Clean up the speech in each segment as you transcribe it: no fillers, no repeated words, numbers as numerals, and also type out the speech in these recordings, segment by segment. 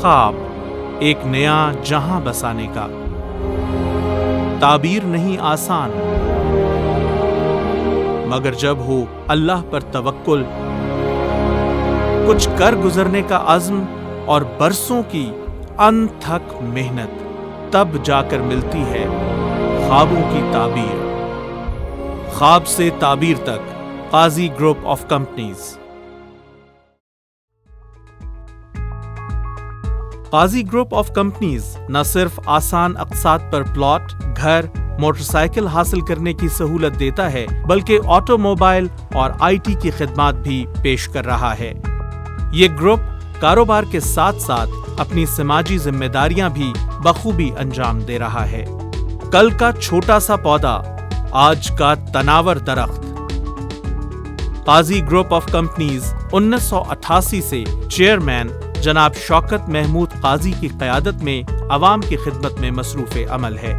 خواب ایک نیا جہاں بسانے کا، تعبیر نہیں آسان، مگر جب ہو اللہ پر توکل، کچھ کر گزرنے کا عزم اور برسوں کی انتھک محنت، تب جا کر ملتی ہے خوابوں کی تعبیر۔ خواب سے تعبیر تک، قاضی group of companies. Qazi group of companies نہ صرف آسان اقساط پر پلاٹ، گھر، موٹر سائیکل حاصل کرنے کی سہولت دیتا ہے، بلکہ آٹو موبائل اور آئی ٹی کی خدمات بھی پیش کر رہا ہے۔ یہ گروپ کاروبار کے ساتھ ساتھ اپنی سماجی ذمہ داریاں بھی بخوبی انجام دے رہا ہے۔ کل کا چھوٹا سا پودا، آج کا تناور درخت۔ قاضی گروپ آف کمپنیز 1988 سے چیئرمین جناب شوکت محمود قاضی کی قیادت میں عوام کی خدمت میں مصروف عمل ہے۔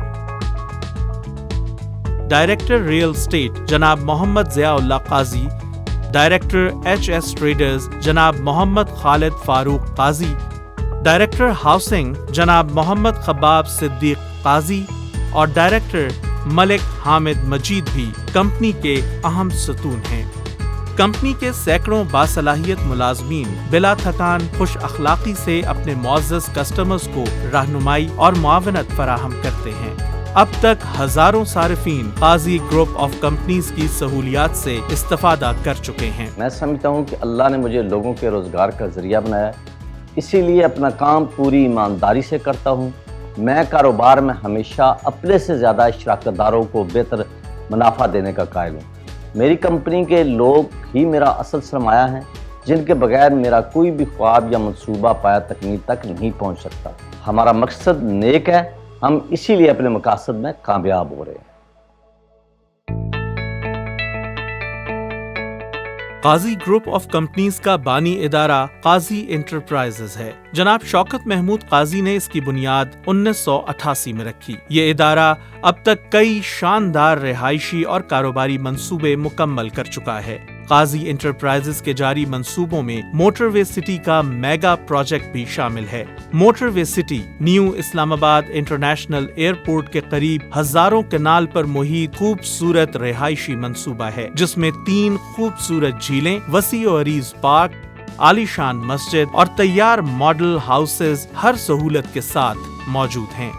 ڈائریکٹر ریئل اسٹیٹ جناب محمد ضیاء اللہ قاضی، ڈائریکٹر ایچ ایس ٹریڈرز جناب محمد خالد فاروق قاضی، ڈائریکٹر ہاؤسنگ جناب محمد خباب صدیق قاضی اور ڈائریکٹر ملک حامد مجید بھی کمپنی کے اہم ستون ہیں۔ کمپنی کے سینکڑوں باصلاحیت ملازمین بلا تھکان خوش اخلاقی سے اپنے معزز کسٹمرز کو رہنمائی اور معاونت فراہم کرتے ہیں۔ اب تک ہزاروں صارفین قاضی گروپ آف کمپنیز کی سہولیات سے استفادہ کر چکے ہیں۔ میں سمجھتا ہوں کہ اللہ نے مجھے لوگوں کے روزگار کا ذریعہ بنایا، اسی لیے اپنا کام پوری ایمانداری سے کرتا ہوں۔ میں کاروبار میں ہمیشہ اپنے سے زیادہ شراکت داروں کو بہتر منافع دینے کا قائل ہوں۔ میری کمپنی کے لوگ ہی میرا اصل سرمایہ ہیں، جن کے بغیر میرا کوئی بھی خواب یا منصوبہ پایا تکمیل تک نہیں پہنچ سکتا۔ ہمارا مقصد نیک ہے، ہم اسی لیے اپنے مقاصد میں کامیاب ہو رہے ہیں۔ قاضی گروپ آف کمپنیز کا بانی ادارہ قاضی انٹرپرائزز ہے۔ جناب شوکت محمود قاضی نے اس کی بنیاد 1988 میں رکھی۔ یہ ادارہ اب تک کئی شاندار رہائشی اور کاروباری منصوبے مکمل کر چکا ہے۔ قاضی انٹرپرائزز کے جاری منصوبوں میں موٹر وے سٹی کا میگا پروجیکٹ بھی شامل ہے۔ موٹر وے سٹی نیو اسلام آباد انٹرنیشنل ایئرپورٹ کے قریب ہزاروں کنال پر محیط خوبصورت رہائشی منصوبہ ہے، جس میں 3 خوبصورت جھیلیں، وسیع و عریض پارک، عالیشان مسجد اور تیار ماڈل ہاؤسز ہر سہولت کے ساتھ موجود ہیں۔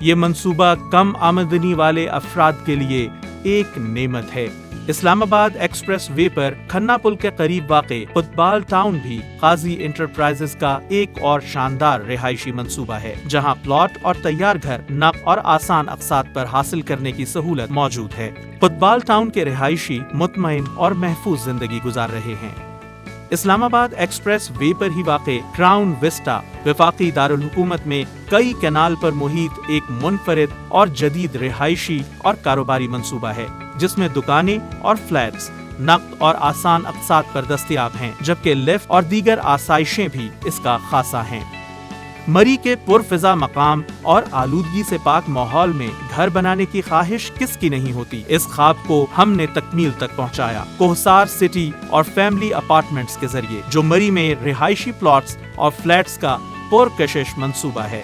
یہ منصوبہ کم آمدنی والے افراد کے لیے ایک نعمت ہے۔ اسلام آباد ایکسپریس وے پر کھنہ پل کے قریب واقع فٹبال ٹاؤن بھی قاضی انٹرپرائزز کا ایک اور شاندار رہائشی منصوبہ ہے، جہاں پلاٹ اور تیار گھر نقد اور آسان اقساط پر حاصل کرنے کی سہولت موجود ہے۔ فٹبال ٹاؤن کے رہائشی مطمئن اور محفوظ زندگی گزار رہے ہیں۔ اسلام آباد ایکسپریس وے پر ہی واقع کراؤن وسٹا وفاقی دارالحکومت میں کئی کینال پر محیط ایک منفرد اور جدید رہائشی اور کاروباری منصوبہ ہے، جس میں دکانیں اور فلیٹس نقد اور آسان اقساط پر دستیاب ہیں، جبکہ لفٹ اور دیگر آسائشیں بھی اس کا خاصہ ہیں۔ مری کے پرفضا مقام اور آلودگی سے پاک ماحول میں گھر بنانے کی خواہش کس کی نہیں ہوتی۔ اس خواب کو ہم نے تکمیل تک پہنچایا کوہسار سٹی اور فیملی اپارٹمنٹس کے ذریعے، جو مری میں رہائشی پلاٹس اور فلیٹس کا پرکشش منصوبہ ہے۔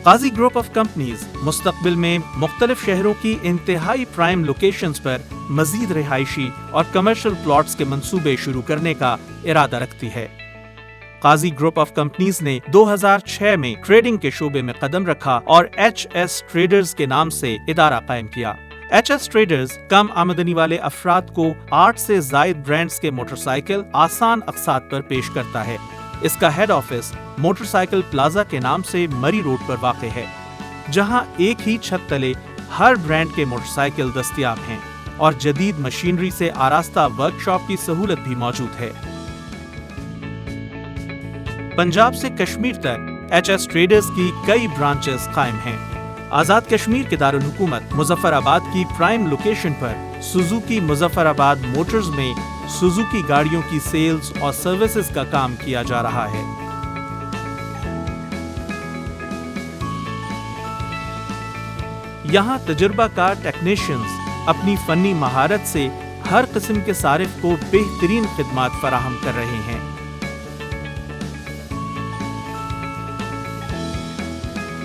قاضی گروپ آف کمپنیز مستقبل میں مختلف شہروں کی انتہائی پرائم لوکیشنز پر مزید رہائشی اور کمرشل پلاٹس کے منصوبے شروع کرنے کا ارادہ رکھتی ہے۔ قاضی گروپ آف کمپنیز نے 2006 میں ٹریڈنگ کے شعبے میں قدم رکھا اور ایچ ایس ٹریڈرز کے نام سے ادارہ قائم کیا۔ ایچ ایس ٹریڈرز کم آمدنی والے افراد کو 8 سے زائد برانڈز کے موٹر سائیکل آسان اقساط پر پیش کرتا ہے۔ اس کا head office motorcycle plaza کے نام سے مری روڈ پر واقع ہے، جہاں ایک ہی چھت تلے ہر برانڈ کے موٹر سائیکل دستیاب ہیں اور جدید مشینری سے آراستہ ورک شاپ کی سہولت بھی موجود ہے۔ پنجاب سے کشمیر تک ایچ ایس ٹریڈرز کی کئی برانچز قائم ہیں۔ آزاد کشمیر کے دارالحکومت مظفر آباد کی پرائم لوکیشن پر سوزوکی مظفر آباد موٹرز میں سوزوکی گاڑیوں کی سیلز اور سروسز کا کام کیا جا رہا ہے۔ یہاں تجربہ کار ٹیکنیشینز اپنی فنی مہارت سے ہر قسم کے صارف کو بہترین خدمات فراہم کر رہے ہیں۔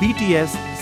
BTS,